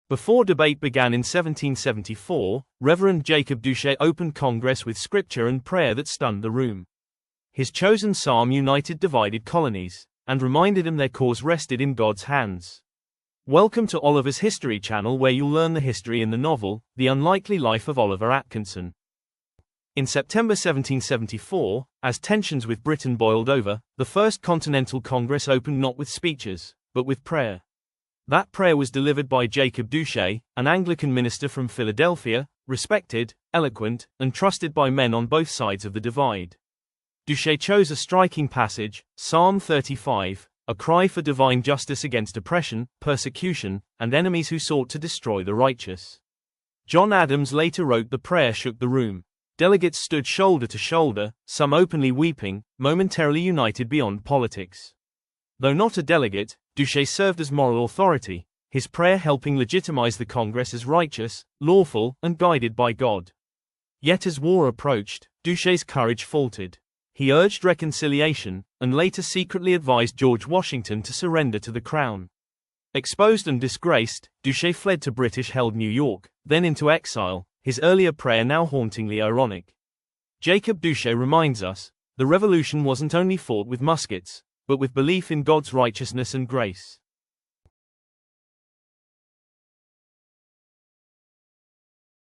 Before debate began in 1774, Reverend Jacob Duché opened Congress with scripture and prayer that stunned the room. His chosen psalm united divided colonies, and reminded them their cause rested in God's hands. Welcome to Oliver's History Channel, where you'll learn the history in the novel, The Unlikely Life of Oliver Atkinson. In September 1774, as tensions with Britain boiled over, the First Continental Congress opened not with speeches, but with prayer. That prayer was delivered by Jacob Duché, an Anglican minister from Philadelphia, respected, eloquent, and trusted by men on both sides of the divide. Duché chose a striking passage, Psalm 35, a cry for divine justice against oppression, persecution, and enemies who sought to destroy the righteous. John Adams later wrote the prayer shook the room. Delegates stood shoulder to shoulder, some openly weeping, momentarily united beyond politics. Though not a delegate, Duché served as moral authority, his prayer helping legitimize the Congress as righteous, lawful, and guided by God. Yet as war approached, Duché's courage faltered. He urged reconciliation, and later secretly advised George Washington to surrender to the crown. Exposed and disgraced, Duché fled to British-held New York, then into exile, his earlier prayer now hauntingly ironic. Jacob Duché reminds us, the revolution wasn't only fought with muskets, but with belief in God's righteousness and grace.